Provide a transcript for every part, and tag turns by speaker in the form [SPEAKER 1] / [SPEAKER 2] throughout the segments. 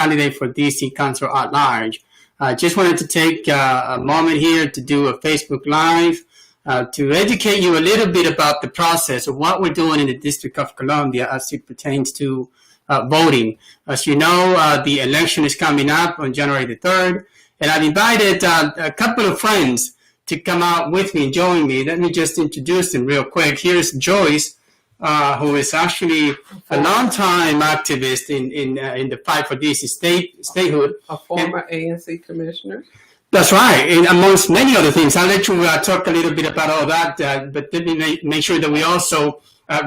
[SPEAKER 1] candidate for DC Council at large. Just wanted to take a moment here to do a Facebook Live to educate you a little bit about the process of what we're doing in the District of Columbia as it pertains to voting. As you know, the election is coming up on January the 3rd, and I've invited a couple of friends to come out with me and join me. Let me just introduce them real quick. Here's Joyce, who is actually a longtime activist in the fight for DC statehood.
[SPEAKER 2] A former ANC commissioner.
[SPEAKER 1] That's right, and amongst many other things. I'll let you talk a little bit about all that, but let me make sure that we also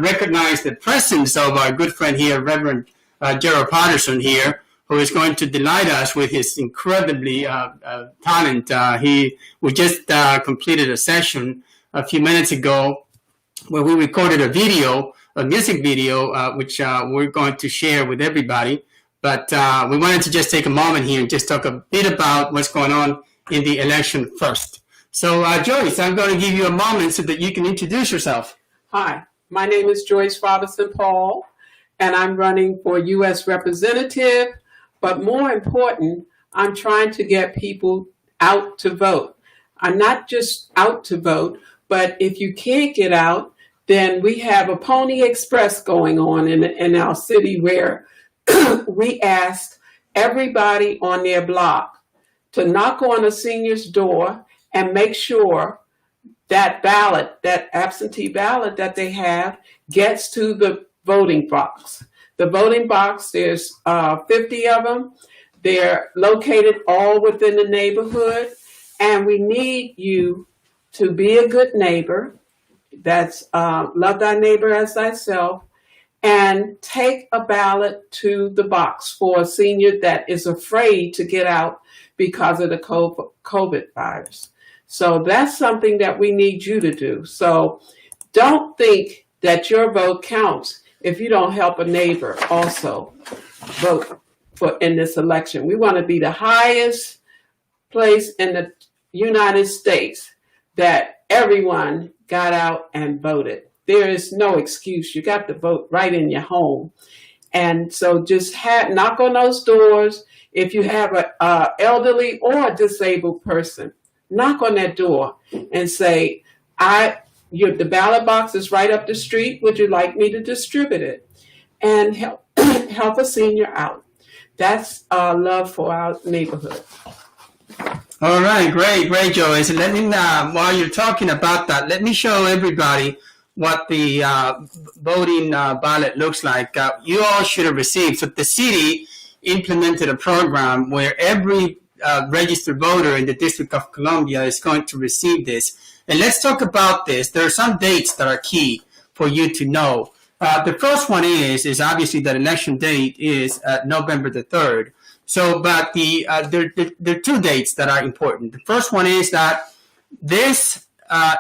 [SPEAKER 1] recognize the presence of our good friend here, Reverend Gerald Patterson here, who is going to delight us with his incredibly talent. We just completed a session a few minutes ago where we recorded a music video, which we're going to share with everybody. But we wanted to just take a moment here and just talk a bit about what's going on in the election first. So, Joyce, I'm going to give you a moment so that you can introduce yourself.
[SPEAKER 2] Hi, my name is Joyce Robinson Paul, and I'm running for U.S. Representative. But more important, I'm trying to get people out to vote. I'm not just out to vote, but if you can't get out, then we have a Pony Express going on in our city where we asked everybody on their block to knock on a senior's door and make sure that ballot, that absentee ballot that they have, gets to the voting box. The voting box, there's 50 of them. They're located all within the neighborhood, and we need you to be a good neighbor. That's love thy neighbor as thyself, and take a ballot to the box for a senior that is afraid to get out because of the COVID virus. So that's something that we need you to do. So don't think that your vote counts if you don't help a neighbor also vote in this election. We want to be the highest place in the United States that everyone got out and voted. There is no excuse. You got to vote right in your home. And so just knock on those doors. If you have an elderly or a disabled person, knock on that door and say, the ballot box is right up the street. Would you like me to distribute it? And help a senior out. That's love for our neighborhood.
[SPEAKER 1] All right, great, Joyce. And let me, while you're talking about that, let me show everybody what the voting ballot looks like. You all should have received. So the city implemented a program where every registered voter in the District of Columbia is going to receive this. And let's talk about this. There are some dates that are key for you to know. The first one is obviously that election date is November the 3rd. So, but there are two dates that are important. The first one is that this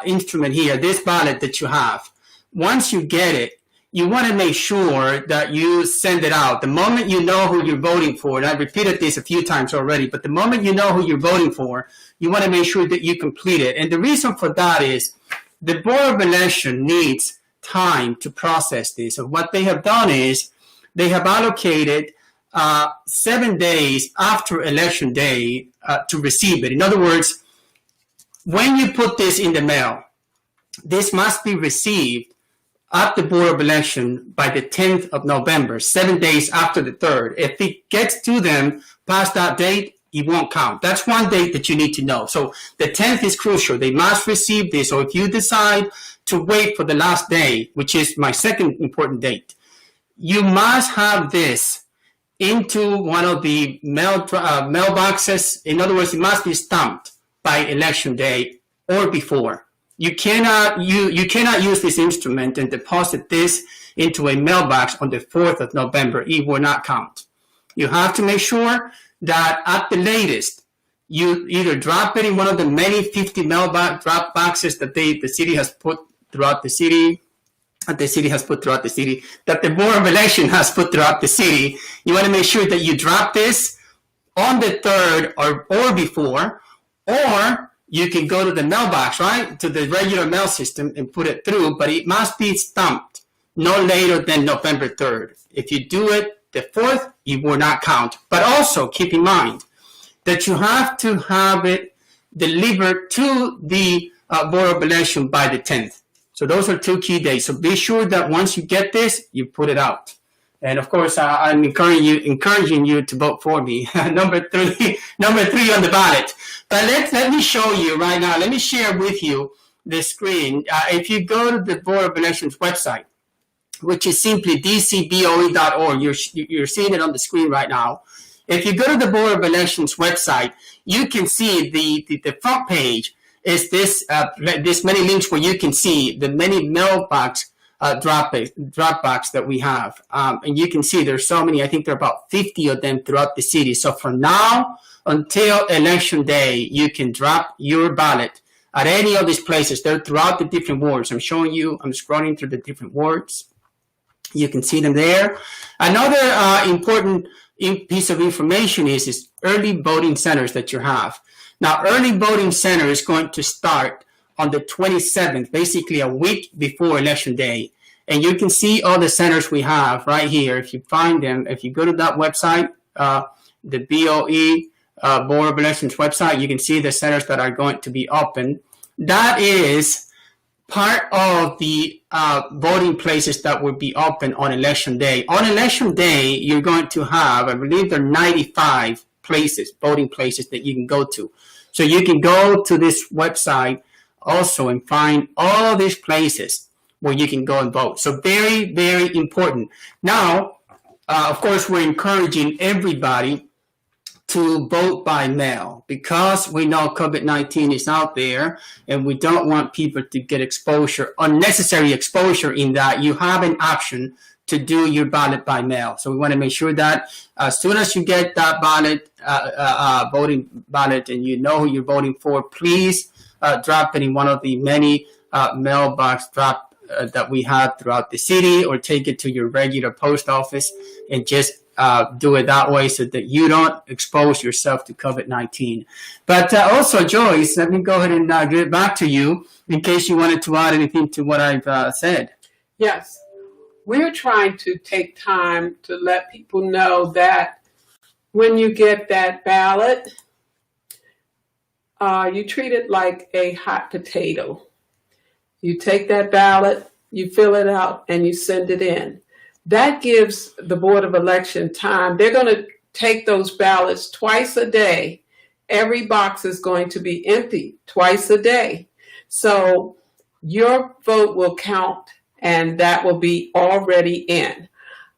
[SPEAKER 1] instrument here, this ballot that you have, once you get it, you want to make sure that you send it out. The moment you know who you're voting for, and I've repeated this a few times already, but the moment you know who you're voting for, you want to make sure that you complete it. And the reason for that is the Board of Election needs time to process this. So what they have done is they have allocated 7 days after election day to receive it. In other words, when you put this in the mail, this must be received at the Board of Election by the 10th of November, 7 days after the 3rd. If it gets to them past that date, it won't count. That's one date that you need to know. So the 10th is crucial. They must receive this. So if you decide to wait for the last day, which is my second important date, you must have this into one of the mailboxes. In other words, it must be stamped by election day or before. You cannot use this instrument and deposit this into a mailbox on the 4th of November. It will not count. You have to make sure that at the latest, you either drop it in one of the many 50 mailbox drop boxes that the city has put throughout the city, that the Board of Election has put throughout the city. You want to make sure that you drop this on the 3rd or before, or you can go to the mailbox, right, to the regular mail system and put it through, but it must be stamped no later than November 3rd. If you do it the 4th it will not count. But also keep in mind that you have to have it delivered to the Board of Election by the 10th. So those are 2 key days. So be sure that once you get this, you put it out. And of course, I'm encouraging you to vote for me. number three on the ballot. But let me show you right now. Let me share with you the screen. If you go to the Board of Elections website, which is simply dcboe.org, you're seeing it on the screen right now. If you go to the Board of Elections website, you can see the front page is this many links where you can see the many mailbox drop box that we have. And you can see there's so many, I think there are about 50 of them throughout the city. So from now until election day, you can drop your ballot at any of these places. They're throughout the different wards. I'm scrolling through the different wards. You can see them there. Another important piece of information is early voting centers that you have. Now, early voting center is going to start on the 27th, basically a week before election day. And you can see all the centers we have right here. If you find them, if you go to that website, the BOE Board of Elections website, you can see the centers that are going to be open. That is part of the voting places that will be open on election day. On election day, you're going to have, I believe there are 95 places, voting places that you can go to. So you can go to this website also and find all these places where you can go and vote. So very, very important. Now, of course, we're encouraging everybody to vote by mail because we know COVID-19 is out there and we don't want people to get unnecessary exposure in that. You have an option to do your ballot by mail. So we want to make sure that as soon as you get that ballot, voting ballot, and you know who you're voting for, please drop it in one of the many mailbox drop that we have throughout the city, or take it to your regular post office and just do it that way so that you don't expose yourself to COVID-19. But also, Joyce, let me go ahead and give it back to you in case you wanted to add anything to what I've said.
[SPEAKER 2] Yes. We're trying to take time to let people know that when you get that ballot, you treat it like a hot potato. You take that ballot, you fill it out, and you send it in. That gives the Board of Election time. They're going to take those ballots twice a day. Every box is going to be empty twice a day. So your vote will count, and that will be already in.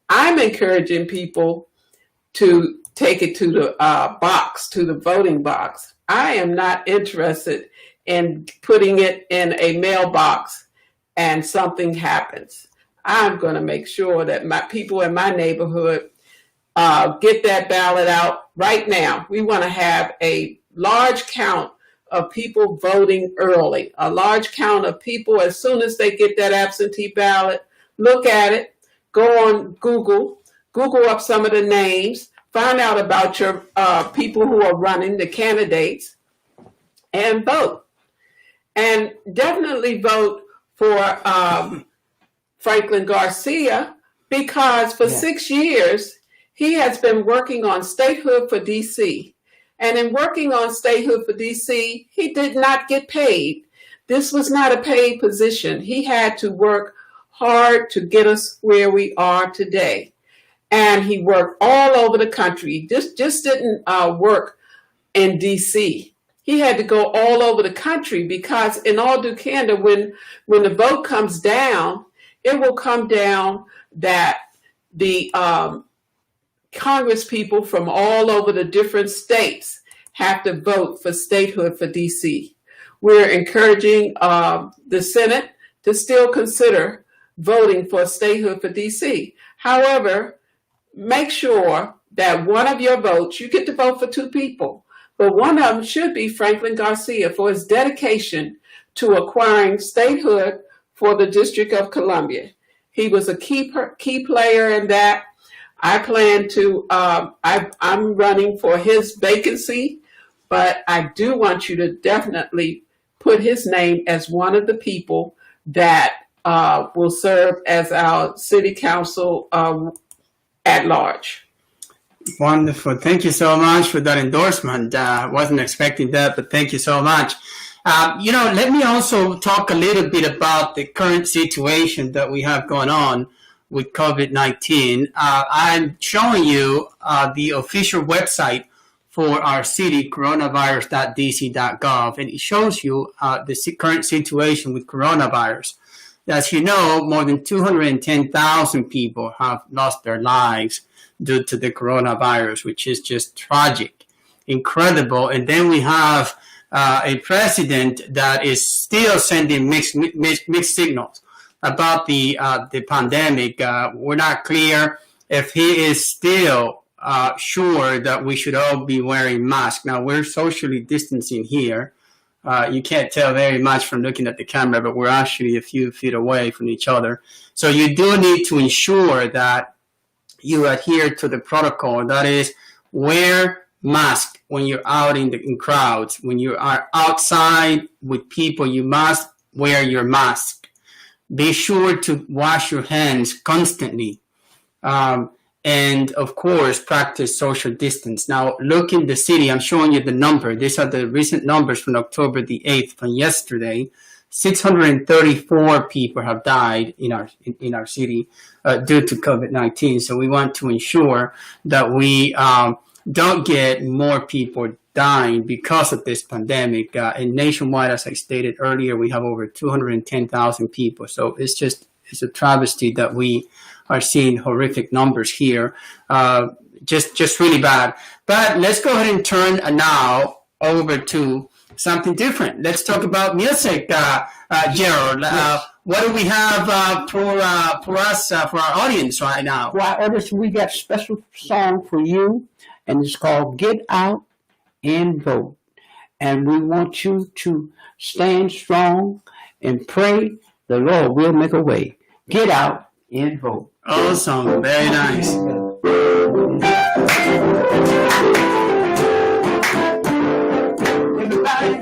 [SPEAKER 2] I'm encouraging people to take it to the box, to the voting box. I am not interested in putting it in a mailbox and something happens. I'm going to make sure that my people in my neighborhood get that ballot out right now. We want to have a large count of people voting early, a large count of people as soon as they get that absentee ballot, look at it, go on Google up some of the names, find out about your people who are running, the candidates, and vote. And definitely vote for Franklin Garcia, because for 6 years, he has been working on statehood for DC. And in working on statehood for DC, he did not get paid. This was not a paid position. He had to work hard to get us where we are today. And he worked all over the country. Just didn't work in DC. He had to go all over the country because in all due candor, when the vote comes down, it will come down that the Congress people from all over the different states have to vote for statehood for DC. We're encouraging the Senate to still consider voting for statehood for DC. However, make sure that one of your votes, you get to vote for 2 people, but one of them should be Franklin Garcia for his dedication to acquiring statehood for the District of Columbia. He was a key player in that. I plan to, I'm running for his vacancy, but I do want you to definitely put his name as one of the people that will serve as our city council at large.
[SPEAKER 1] Wonderful. Thank you so much for that endorsement. Wasn't expecting that, but thank you so much. Let me also talk a little bit about the current situation that we have going on with COVID-19. I'm showing you the official website for our city, coronavirus.dc.gov, and it shows you the current situation with coronavirus. As you know, more than 210,000 people have lost their lives due to the coronavirus, which is just tragic, incredible. And then we have a president that is still sending mixed signals about the pandemic. We're not clear if he is still sure that we should all be wearing masks. Now, we're socially distancing here. You can't tell very much from looking at the camera, but we're actually a few feet away from each other. So you do need to ensure that you adhere to the protocol. That is, wear mask when you're out in crowds. When you are outside with people, you must wear your mask. Be sure to wash your hands constantly. And of course, practice social distance. Now, look in the city. I'm showing you the number. These are the recent numbers from October the 8th, from yesterday. 634 people have died in our city due to COVID-19. So we want to ensure that we don't get more people dying because of this pandemic. And nationwide, as I stated earlier, we have over 210,000 people. So it's a travesty that we are seeing horrific numbers here. Just really bad. But let's go ahead and turn now over to something different. Let's talk about music, Gerald. What do we have for us, for our audience right now?
[SPEAKER 3] For our audience, we got a special song for you, and it's called Get Out and Vote. And we want you to stand strong and pray the Lord will make a way. Get out and vote.
[SPEAKER 1] Awesome. Very nice.
[SPEAKER 3] Everybody,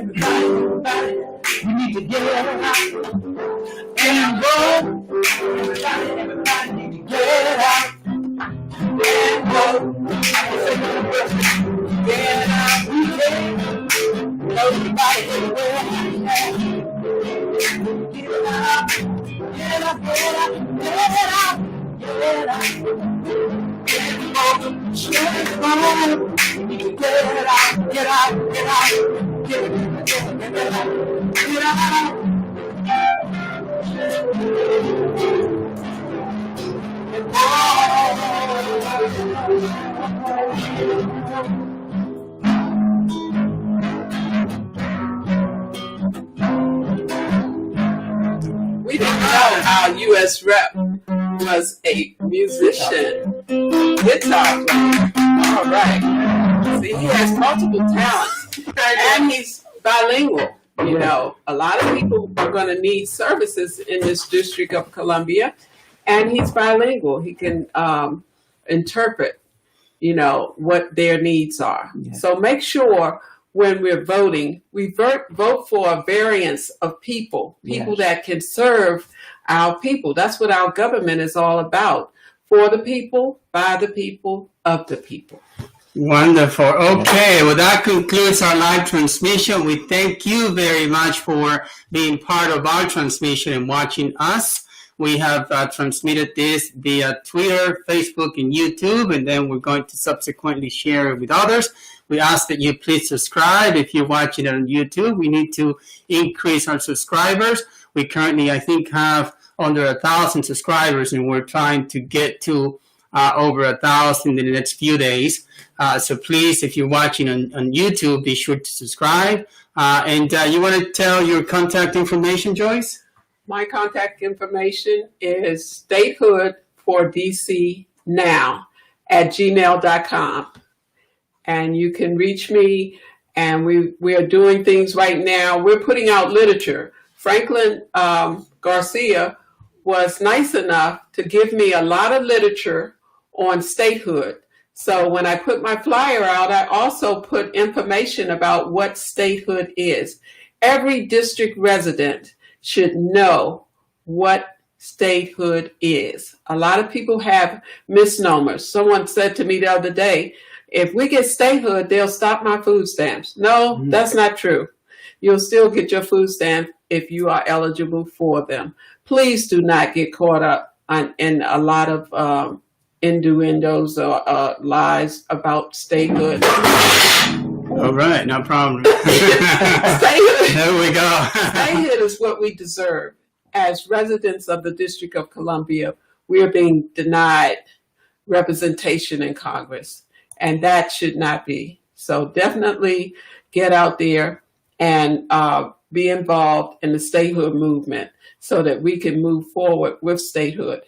[SPEAKER 3] we need to get out and vote. Everybody need to get out and vote. Get out, we can. Nobody anywhere. Get out, get out, get out, get out, get out. Stand strong. Get out, get out, get out. Get out.
[SPEAKER 2] We didn't know our U.S. rep was a musician, guitar player. All right. See, he has multiple talents, and he's bilingual. You know, a lot of people are going to need services in this District of Columbia, and he's bilingual. He can interpret, what their needs are. Yeah. So make sure when we're voting, we vote for a variance of people yes. that can serve our people. That's what our government is all about. For the people, by the people, of the people.
[SPEAKER 1] Wonderful. Okay, well, that concludes our live transmission. We thank you very much for being part of our transmission and watching us. We have transmitted this via Twitter, Facebook, and YouTube, and then we're going to subsequently share it with others. We ask that you please subscribe. If you're watching it on YouTube, we need to increase our subscribers. We currently, I think, have under 1,000 subscribers, and we're trying to get to over 1,000 in the next few days. So please, if you're watching on YouTube, be sure to subscribe. And you want to tell your contact information, Joyce?
[SPEAKER 2] My contact information is statehoodfordcnow@gmail.com. And you can reach me, and we are doing things right now. We're putting out literature. Franklin Garcia was nice enough to give me a lot of literature on statehood. So when I put my flyer out, I also put information about what statehood is. Every district resident should know what statehood is. A lot of people have misnomers. Someone said to me the other day, if we get statehood, they'll stop my food stamps. No, that's not true. You'll still get your food stamps if you are eligible for them. Please do not get caught up in a lot of innuendos or lies about statehood.
[SPEAKER 1] All right, no problem.
[SPEAKER 2] Statehood.
[SPEAKER 1] There we go.
[SPEAKER 2] Statehood is what we deserve. As residents of the District of Columbia, we are being denied representation in Congress, and that should not be. So definitely get out there and be involved in the statehood movement so that we can move forward with statehood.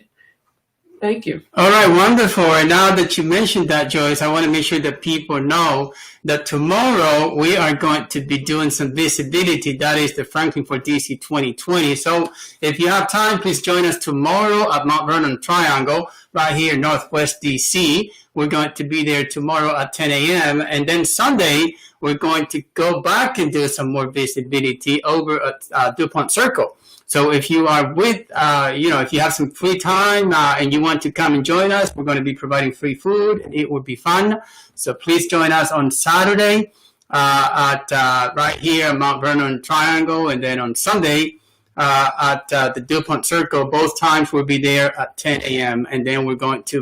[SPEAKER 2] Thank you.
[SPEAKER 1] All right, wonderful. And now that you mentioned that, Joyce, I want to make sure that people know that tomorrow we are going to be doing some visibility. That is the Franklin for DC 2020. So if you have time, please join us tomorrow at Mount Vernon Triangle, right here in Northwest DC. We're going to be there tomorrow at 10 a.m. And then Sunday, we're going to go back and do some more visibility over at DuPont Circle. So if you are with, if you have some free time and you want to come and join us, we're going to be providing free food. It would be fun. So please join us on Saturday at right here at Mount Vernon Triangle, and then on Sunday at the DuPont Circle. Both times we'll be there at 10 a.m. And then we're going to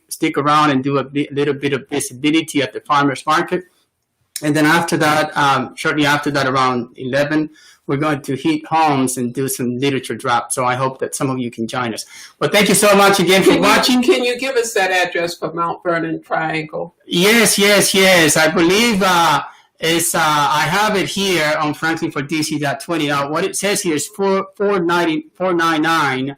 [SPEAKER 1] stick around and do a little bit of visibility at the farmers market. And then after that, shortly after that, around 11, we're going to hit homes and do some literature drop. So I hope that some of you can join us. Well, thank you so much again for watching.
[SPEAKER 2] Can you give us that address for Mount Vernon Triangle?
[SPEAKER 1] Yes. I believe I have it here on Franklin for DC.20. What it says here is 499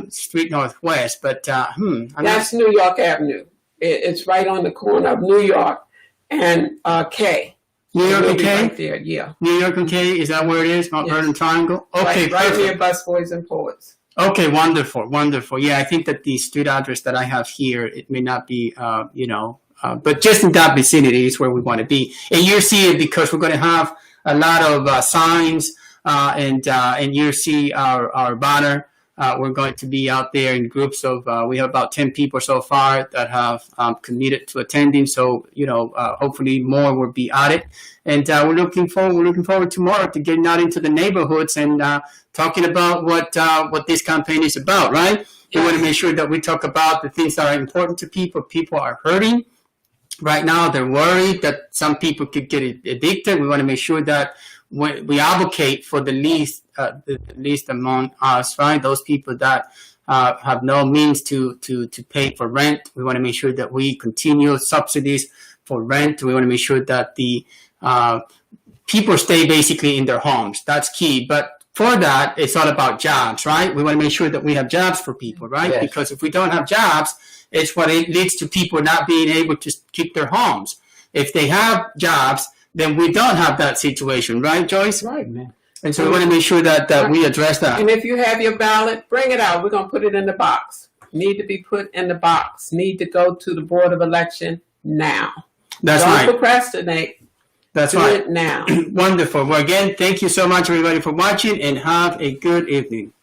[SPEAKER 1] Street Northwest. But
[SPEAKER 2] that's New York Avenue. It's right on the corner of New York and K.
[SPEAKER 1] New York and K?
[SPEAKER 2] Right there, yeah.
[SPEAKER 1] New York and K, is that where it is? Mount Vernon Triangle? Okay,
[SPEAKER 2] right near Busboys and Poets.
[SPEAKER 1] Okay, wonderful. Yeah, I think that the street address that I have here, it may not be, but just in that vicinity is where we want to be. And you see it because we're going to have a lot of signs, and you see our banner. We're going to be out there in groups of, we have about 10 people so far that have committed to attending. So, hopefully more will be added. And we're looking forward tomorrow to getting out into the neighborhoods and talking about what this campaign is about, right? Yes. We want to make sure that we talk about the things that are important to people. People are hurting. Right now, they're worried that some people could get addicted. We want to make sure that we advocate for the least among us, right? Those people that have no means to pay for rent. We want to make sure that we continue subsidies for rent. We want to make sure that the people stay basically in their homes. That's key. But for that, it's all about jobs, right? We want to make sure that we have jobs for people, right? Yes. Because if we don't have jobs, it's what it leads to people not being able to keep their homes. If they have jobs, then we don't have that situation, right, Joyce?
[SPEAKER 3] Right, man.
[SPEAKER 1] And so we want to make sure that we address that.
[SPEAKER 2] And if you have your ballot, bring it out. We're going to put it in the box. Need to be put in the box. Need to go to the Board of Election now.
[SPEAKER 1] That's right.
[SPEAKER 2] Don't procrastinate.
[SPEAKER 1] That's
[SPEAKER 2] Do
[SPEAKER 1] right.
[SPEAKER 2] it now.
[SPEAKER 1] Wonderful. Well, again, thank you so much, everybody, for watching, and have a good evening.